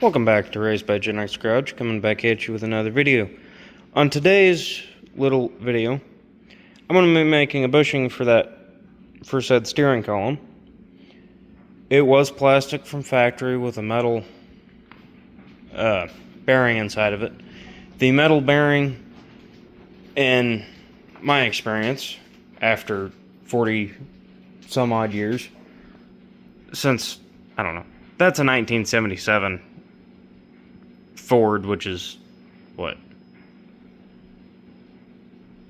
Welcome back to Raised by Gen X Garage, coming back at you with another video. On today's little video, I'm going to be making a bushing for said steering column. It was plastic from factory with a metal bearing inside of it. The metal bearing, in my experience, after 40 some odd years, since, I don't know, that's a 1977 Ford, which is, what,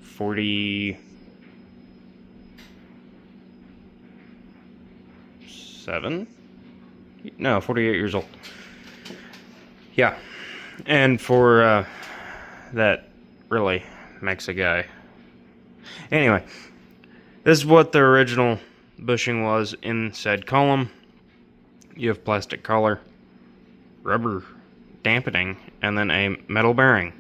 47? No, 48 years old. Yeah. And for, that really makes a guy. Anyway, this is what the original bushing was in said column. You have plastic collar, rubber dampening, and then a metal bearing.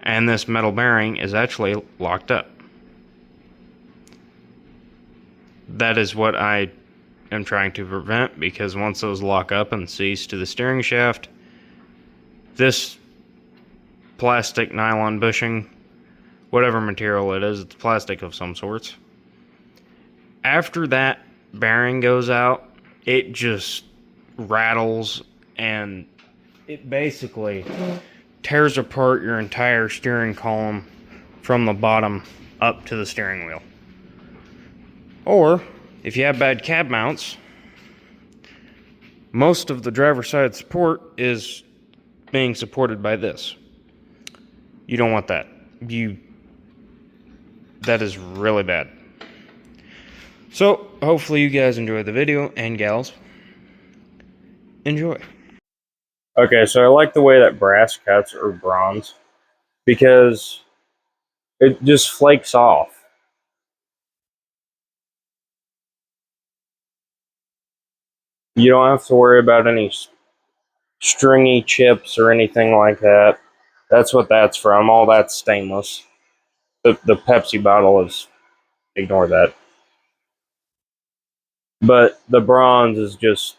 And this metal bearing is actually locked up. That is what I am trying to prevent, because once those lock up and seize to the steering shaft, this plastic nylon bushing, whatever material it is, it's plastic of some sorts. After that bearing goes out, it just rattles and it basically tears apart your entire steering column from the bottom up to the steering wheel. Or, if you have bad cab mounts, most of the driver's side support is being supported by this. You don't want that. That is really bad. So, hopefully you guys enjoy the video, and gals, enjoy. Okay, so I like the way that brass cuts or bronze, because it just flakes off. You don't have to worry about any stringy chips or anything like that. That's what that's from. All that's stainless. The Pepsi bottle is, ignore that. But the bronze is just,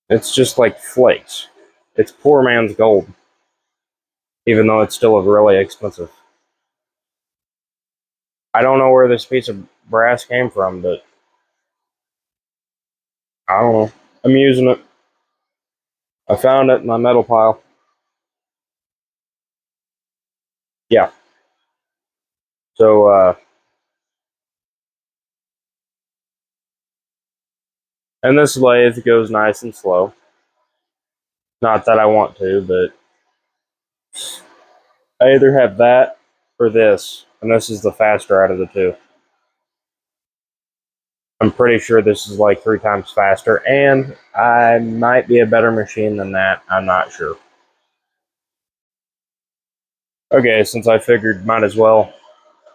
it's just like flakes. It's poor man's gold. Even though it's still really expensive. I don't know where this piece of brass came from, but I don't know. I'm using it. I found it in my metal pile. Yeah. So, and this lathe goes nice and slow. Not that I want to, but I either have that or this, and this is the faster out of the two. I'm pretty sure this is like 3 times faster, and I might be a better machine than that. I'm not sure. Okay, since I figured might as well,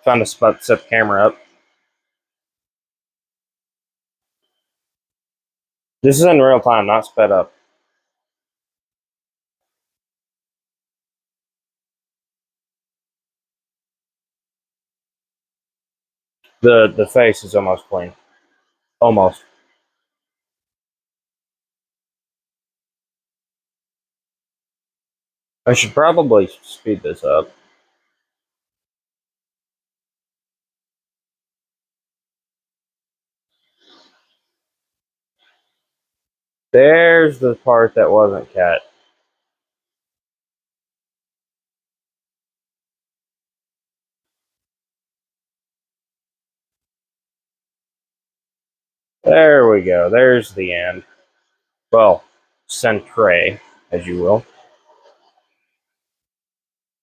found a spot to set the camera up. This is in real time, not sped up. The face is almost clean. Almost. I should probably speed this up. There's the part that wasn't cut. There we go. There's the end. Well, centre, as you will.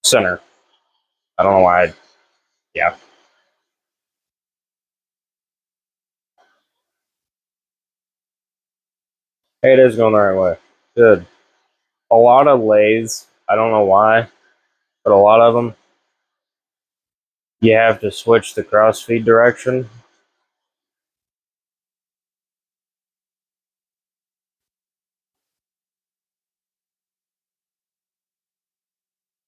Center. I don't know why. Yeah. Hey, it is going the right way. Good. A lot of lathes, I don't know why, but a lot of them, you have to switch the crossfeed direction.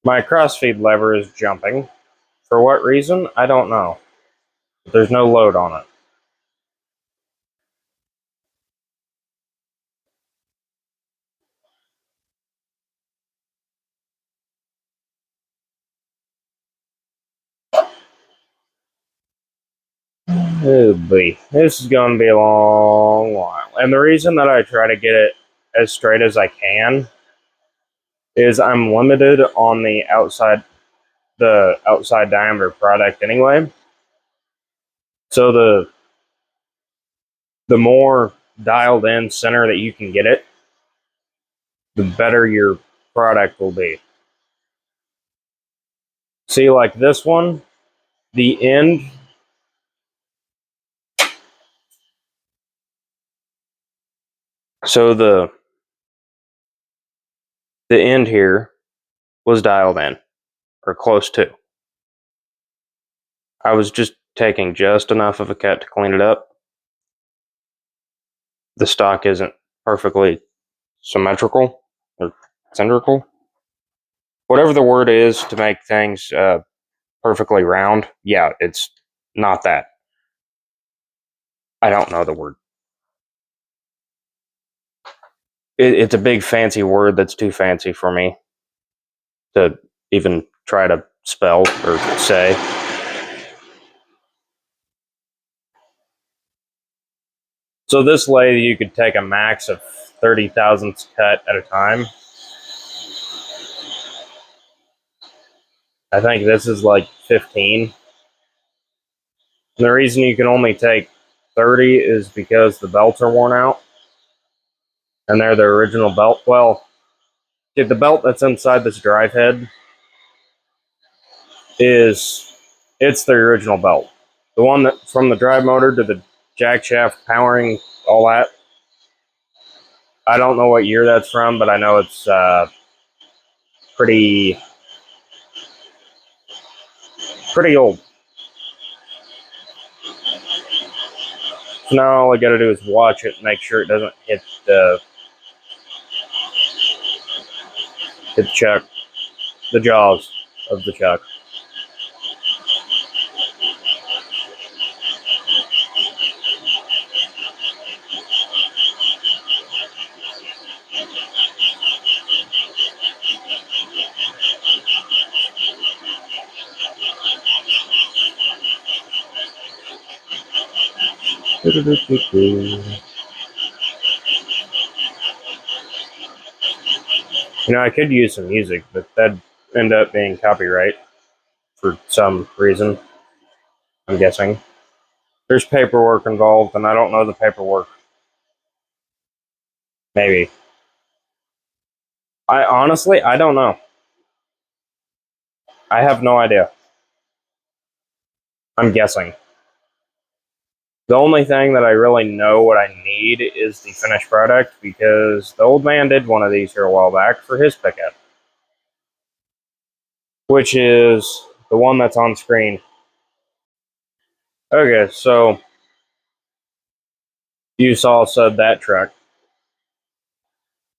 My crossfeed lever is jumping. For what reason? I don't know. There's no load on it. Oh boy, this is going to be a long while. And the reason that I try to get it as straight as I can is I'm limited on the outside diameter product anyway. So the more dialed in center that you can get it, the better your product will be. See, like this one, the end, so the end here was dialed in, or close to. I was just taking just enough of a cut to clean it up. The stock isn't perfectly symmetrical or cylindrical. Whatever the word is to make things perfectly round, yeah, it's not that. I don't know the word. It's a big fancy word that's too fancy for me to even try to spell or say. So this lathe, you could take a max of 30 thousandths cut at a time. I think this is like 15. And the reason you can only take 30 is because the belts are worn out. And they're the original belt. Well, the belt that's inside this drive head it's the original belt. The one that from the drive motor to the jack shaft powering all that. I don't know what year that's from, but I know it's pretty old. So now all I got to do is watch it, and make sure it doesn't hit the chuck, the jaws of the chuck. You know, I could use some music, but that'd end up being copyright for some reason, I'm guessing. There's paperwork involved, and I don't know the paperwork. Maybe. I don't know. I have no idea. I'm guessing. The only thing that I really know what I need is the finished product, because the old man did one of these here a while back for his pickup, which is the one that's on screen. Okay, so you saw said that truck.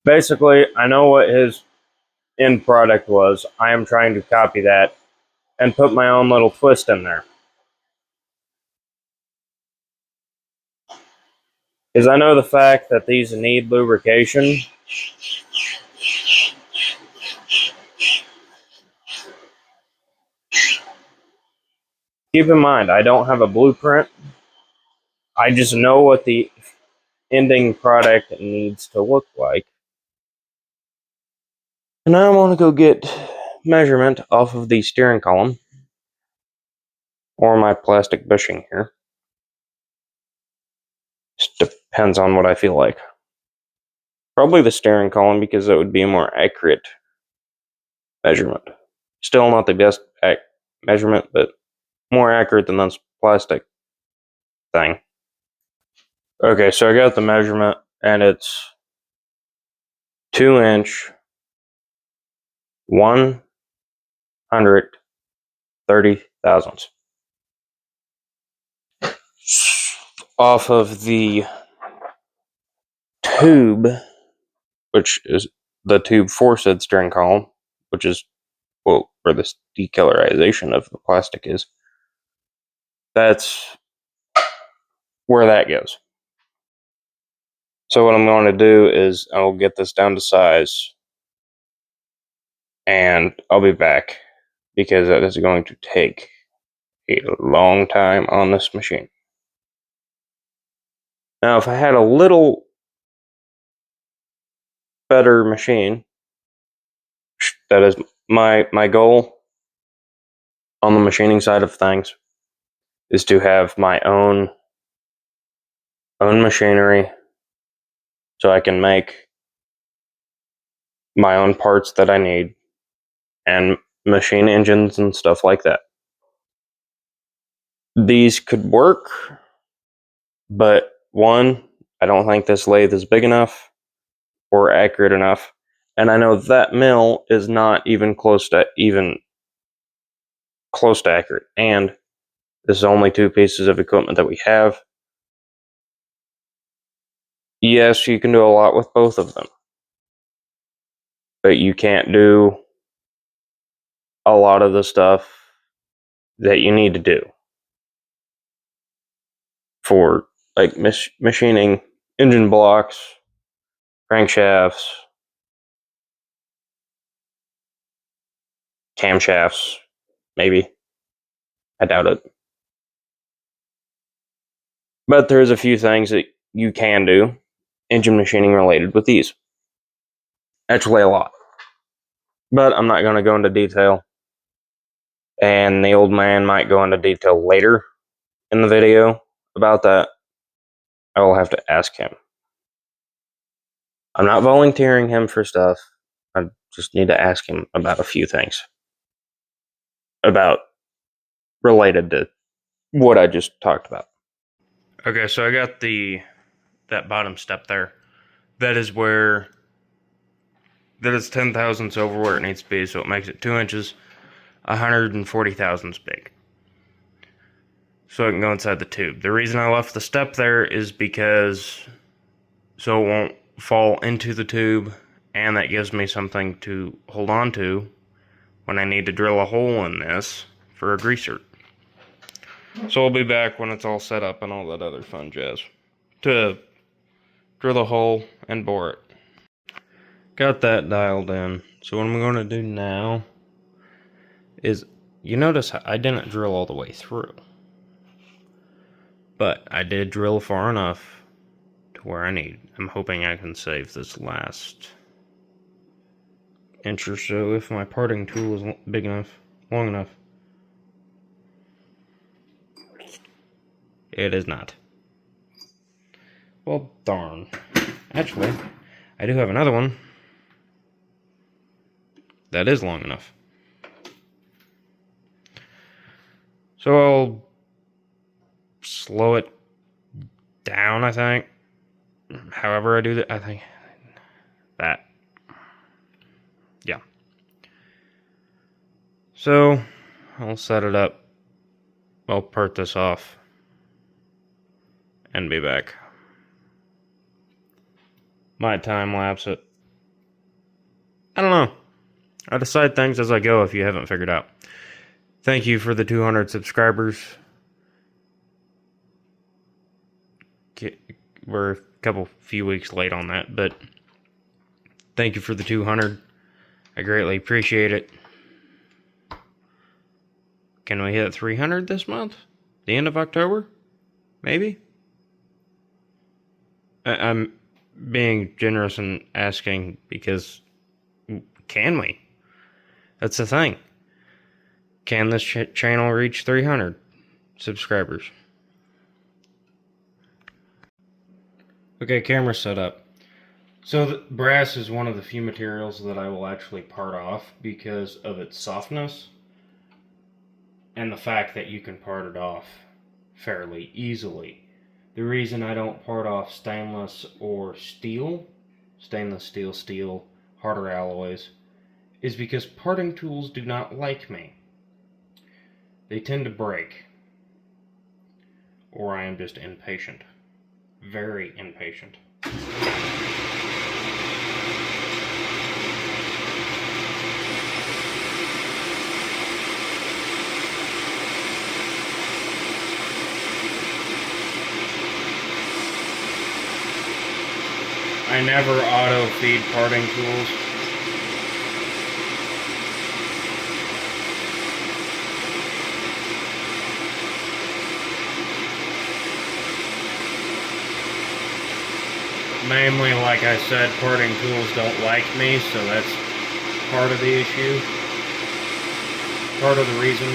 Basically, I know what his end product was. I am trying to copy that and put my own little twist in there. Because I know the fact that these need lubrication. Keep in mind, I don't have a blueprint. I just know what the ending product needs to look like. And now I want to go get measurement off of the steering column, or my plastic bushing here. Just depends on what I feel like. Probably the steering column, because that would be a more accurate measurement. Still not the best measurement, but more accurate than this plastic thing. Okay, so I got the measurement, and it's 2-inch, 130 thousandths. Off of the tube, which is the tube for said steering column, which is well, where this decolorization of the plastic is. That's where that goes. So what I'm going to do is I'll get this down to size, and I'll be back, because that is going to take a long time on this machine. Now, if I had a little better machine, that is my goal on the machining side of things, is to have my own machinery, so I can make my own parts that I need and machine engines and stuff like that. These could work, but one, I don't think this lathe is big enough or accurate enough, and I know that mill is not even close to accurate. And this is only two pieces of equipment that we have. Yes, you can do a lot with both of them, but you can't do a lot of the stuff that you need to do for like machining engine blocks, crankshafts, camshafts, maybe. I doubt it. But there's a few things that you can do engine machining related with these. Actually, a lot. But I'm not going to go into detail. And the old man might go into detail later in the video about that. I will have to ask him. I'm not volunteering him for stuff. I just need to ask him about a few things about related to what I just talked about. Okay, so I got that bottom step there. That is 10 thousandths over where it needs to be, so it makes it 2 inches, 140 thousandths big. So it can go inside the tube. The reason I left the step there is because so it won't fall into the tube, and that gives me something to hold on to when I need to drill a hole in this for a greaser. So I'll be back when it's all set up and all that other fun jazz to drill a hole and bore it. Got that dialed in. So what I'm going to do now is, you notice I didn't drill all the way through, but I did drill far enough to where I need. I'm hoping I can save this last inch or so if my parting tool is big enough, long enough. It is not. Well, darn. Actually, I do have another one that is long enough. So I'll slow it down, I think. However I do that, I think that. Yeah. So I'll set it up. I'll part this off and be back. Might time lapse it. I don't know. I decide things as I go if you haven't figured out. Thank you for the 200 subscribers. We're a few weeks late on that, but thank you for the 200. I greatly appreciate it. Can we hit 300 this month? The end of October? Maybe? I'm being generous and asking because can we? That's the thing. Can this channel reach 300 subscribers? Okay, camera set up. So the brass is one of the few materials that I will actually part off because of its softness and the fact that you can part it off fairly easily. The reason I don't part off stainless or steel, steel, harder alloys, is because parting tools do not like me. They tend to break. Or I am just impatient. Very impatient. I never auto feed parting tools. Mainly, like I said, parting tools don't like me, so that's part of the issue. Part of the reason.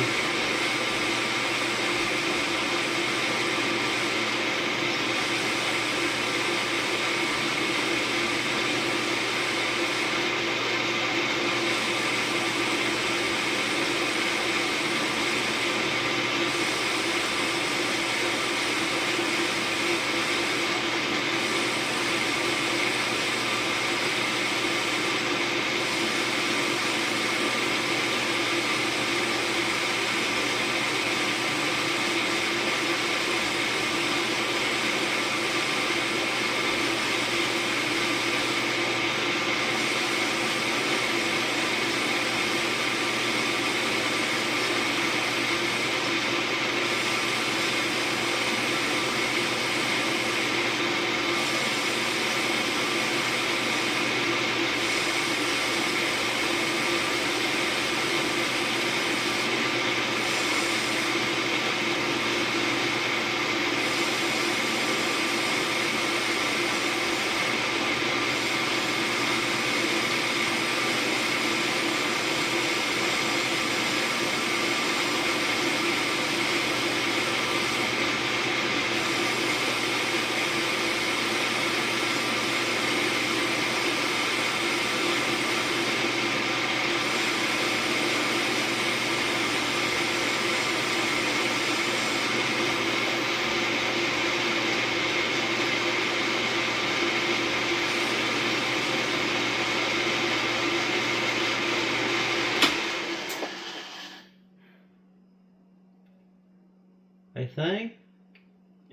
I think,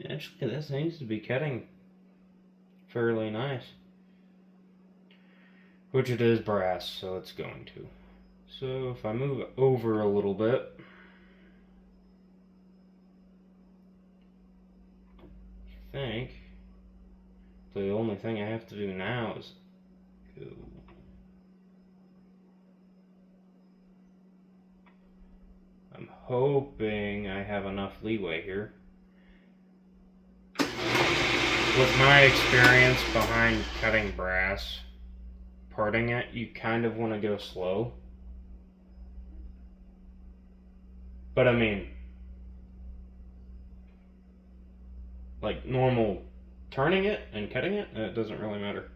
actually, this seems to be cutting fairly nice. Which it is brass, so it's going to. So if I move it over a little bit, I think the only thing I have to do now is go. I'm hoping I have enough leeway here. With my experience behind cutting brass, parting it, you kind of want to go slow. But I mean, like normal turning it and cutting it, it doesn't really matter.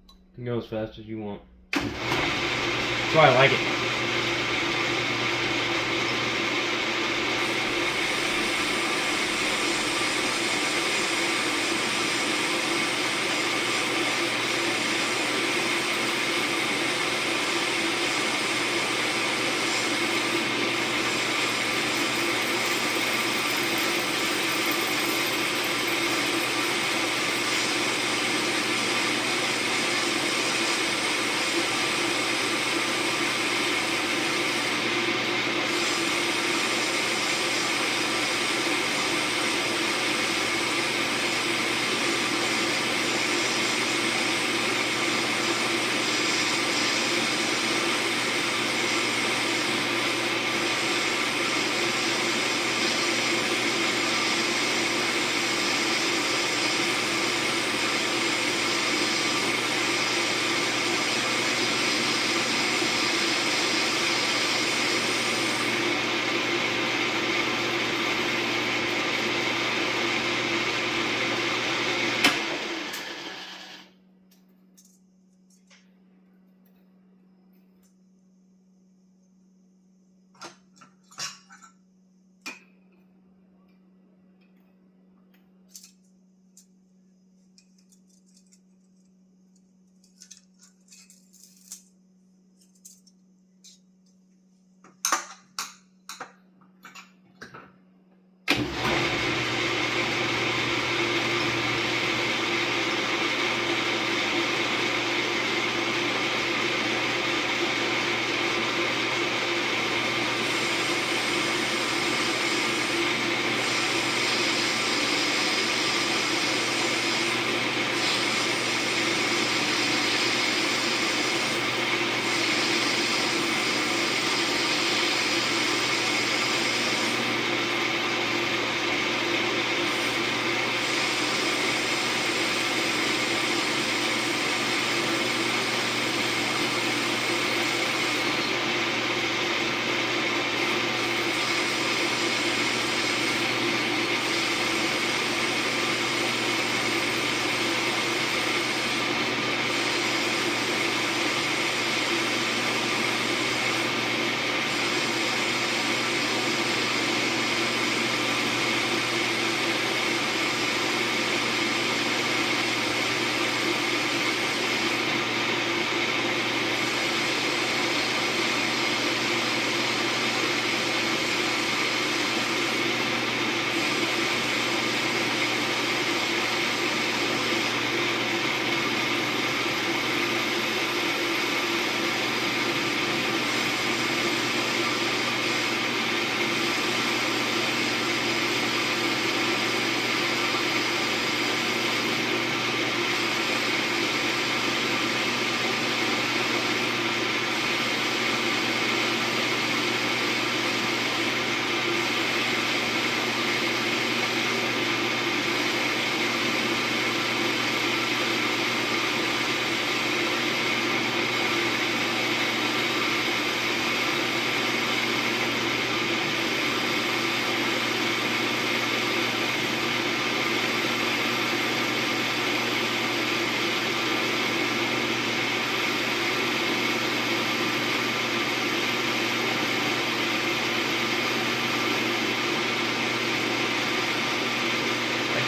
You can go as fast as you want. That's why I like it.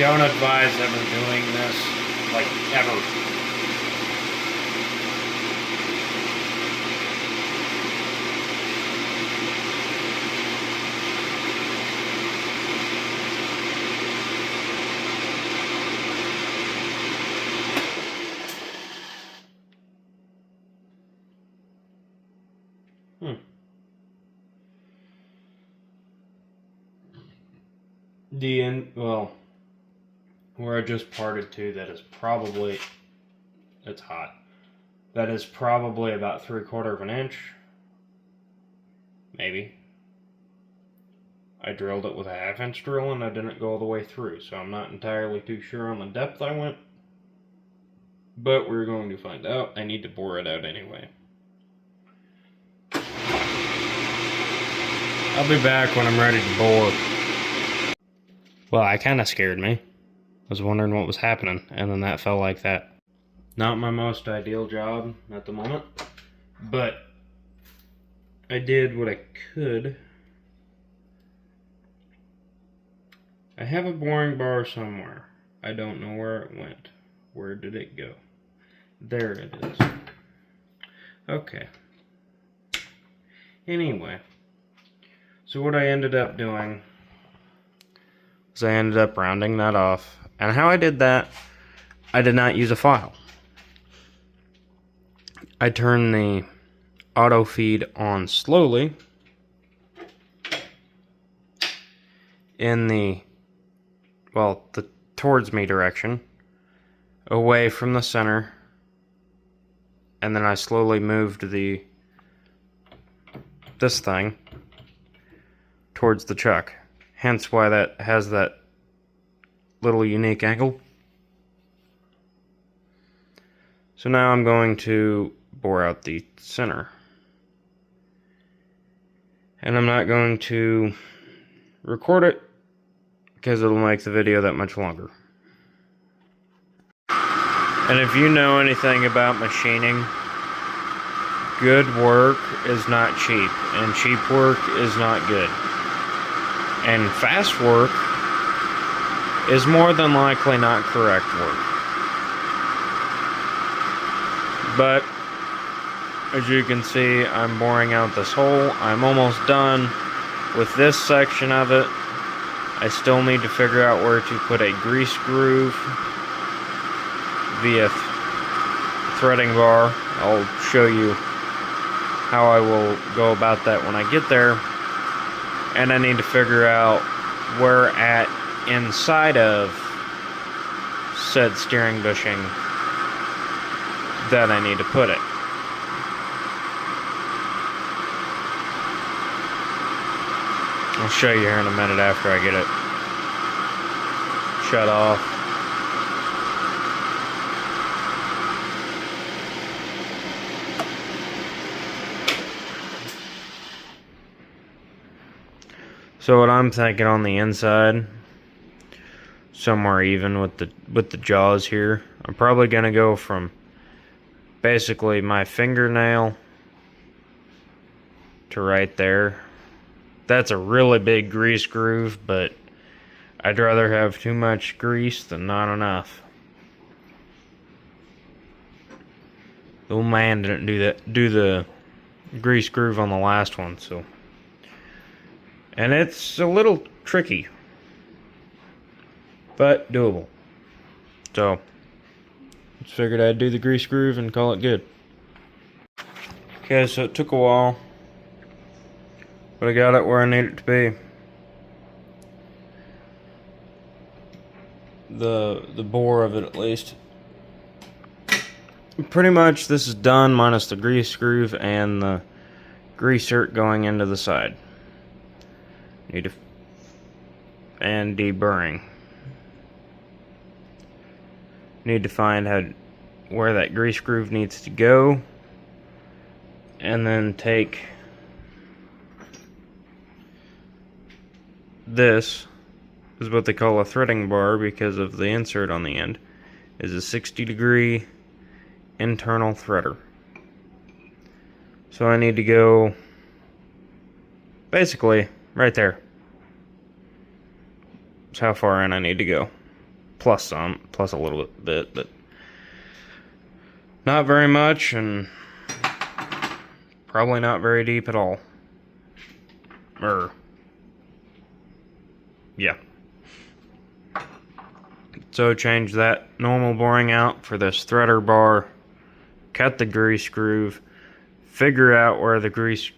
don't advise ever doing this, like, ever. The end, well, where I just parted to, that is probably, it's hot. That is probably about 3/4 of an inch. Maybe. I drilled it with a 1/2 inch drill and I didn't go all the way through, so I'm not entirely too sure on the depth I went. But we're going to find out. I need to bore it out anyway. I'll be back when I'm ready to bore. Well, I kind of scared me. I was wondering what was happening, and then that fell like that. Not my most ideal job at the moment, but I did what I could. I have a boring bar somewhere. I don't know where it went. Where did it go? There it is. Okay. Anyway, so what I ended up doing is I ended up rounding that off. And how I did that, I did not use a file. I turned the auto feed on slowly in the, well, the towards me direction, away from the center, and then I slowly moved this thing towards the chuck. Hence why that has that little unique angle. So now I'm going to bore out the center. And I'm not going to record it because it'll make the video that much longer. And if you know anything about machining, good work is not cheap, and cheap work is not good. And fast work is more than likely not correct work. But as you can see, I'm boring out this hole. I'm almost done with this section of it. I still need to figure out where to put a grease groove via threading bar. I'll show you how I will go about that when I get there. And I need to figure out where at inside of said steering bushing that I need to put it. I'll show you here in a minute after I get it shut off. So what I'm thinking on the inside, somewhere even with the jaws here, I'm probably gonna go from basically my fingernail to right there. That's a really big grease groove, but I'd rather have too much grease than not enough. The old man didn't do the grease groove on the last one, so. And it's a little tricky, but doable. So, just figured I'd do the grease groove and call it good. Okay, so it took a while, but I got it where I need it to be. The bore of it, at least. Pretty much this is done, minus the grease groove and the greaser going into the side. And deburring. Need to find where that grease groove needs to go, and then take this is what they call a threading bar because of the insert on the end, is a 60-degree internal threader. So I need to go basically right there. That's how far in I need to go. plus a little bit, but not very much, and probably not very deep at all. Yeah. So change that normal boring out for this threader bar, cut the grease groove, figure out where the grease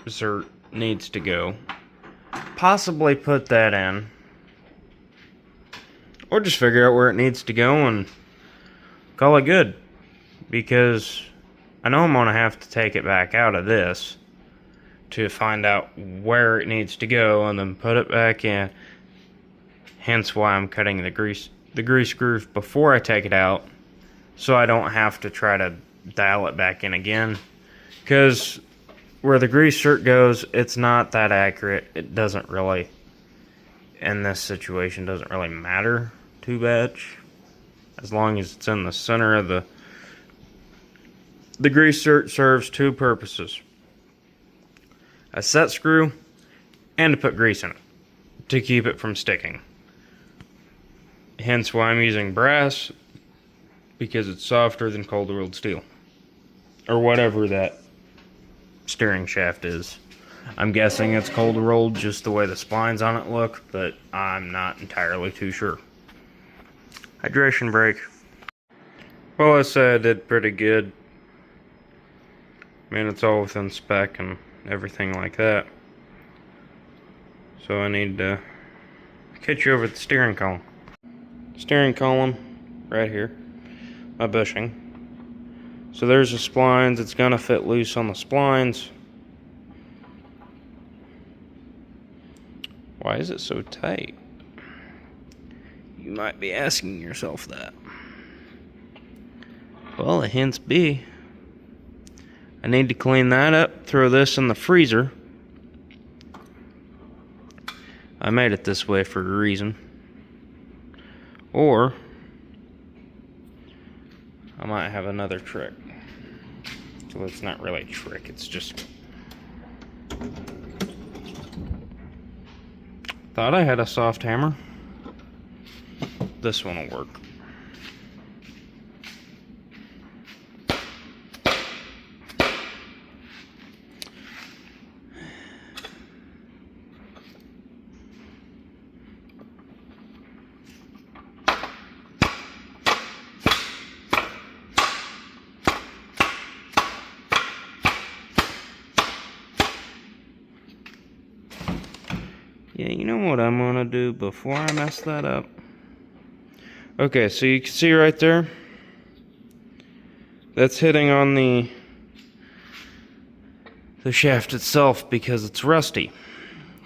insert needs to go, possibly put that in, or just figure out where it needs to go and call it good, because I know I'm going to have to take it back out of this to find out where it needs to go and then put it back in. Hence why I'm cutting the grease groove before I take it out, so I don't have to try to dial it back in again, because where the grease shirt goes, it's not that accurate. It doesn't really, in this situation, doesn't really matter too much, as long as it's in the center of the grease shirt. Serves two purposes: a set screw and to put grease in it to keep it from sticking. Hence why I'm using brass, because it's softer than cold rolled steel, or whatever that steering shaft is. I'm guessing it's cold rolled just the way the splines on it look, but I'm not entirely too sure. Hydration brake. Well, I said I did pretty good. I mean, it's all within spec and everything like that. So I need to catch you over at the steering column. Steering column right here, my bushing. So there's the splines. It's gonna fit loose on the splines. Why is it so tight? You might be asking yourself that. Well, the hence be, I need to clean that up, throw this in the freezer. I made it this way for a reason. Or I might have another trick. So it's not really a trick, it's just... Thought I had a soft hammer. This one will work. Yeah, you know what I'm gonna do before I mess that up? Okay, so you can see right there, that's hitting on the shaft itself because it's rusty.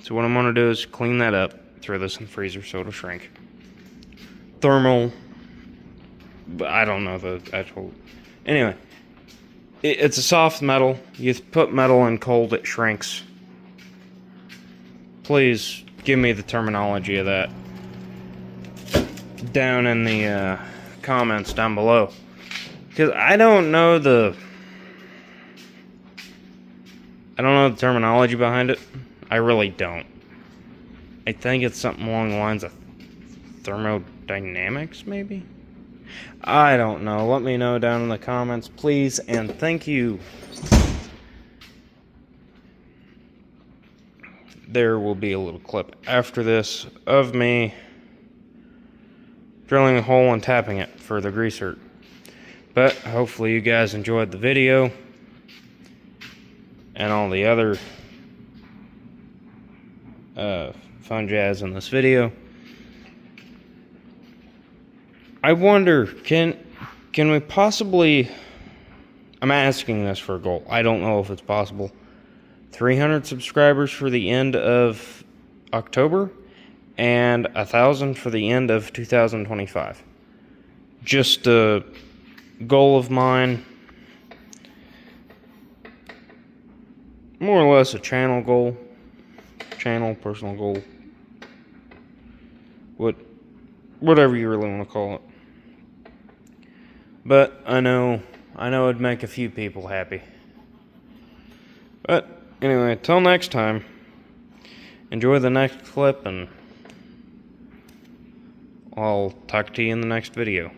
So what I'm gonna do is clean that up, throw this in the freezer so it'll shrink. Thermal, but I don't know the actual. Anyway, it's a soft metal. You put metal in cold, it shrinks. Please give me the terminology of that down in the comments down below, because I don't know the terminology behind it. I really don't. I think it's something along the lines of thermodynamics, maybe? I don't know. Let me know down in the comments, please, and thank you. There will be a little clip after this of me drilling a hole and tapping it for the greaser. But hopefully you guys enjoyed the video and all the other fun jazz in this video. I wonder, can we possibly, I'm asking this for a goal, I don't know if it's possible, 300 subscribers for the end of October and 1,000 for the end of 2025. Just a goal of mine, more or less a channel goal, personal goal, whatever you really want to call it. But I know it'd make a few people happy. But anyway, till next time, enjoy the next clip and I'll talk to you in the next video.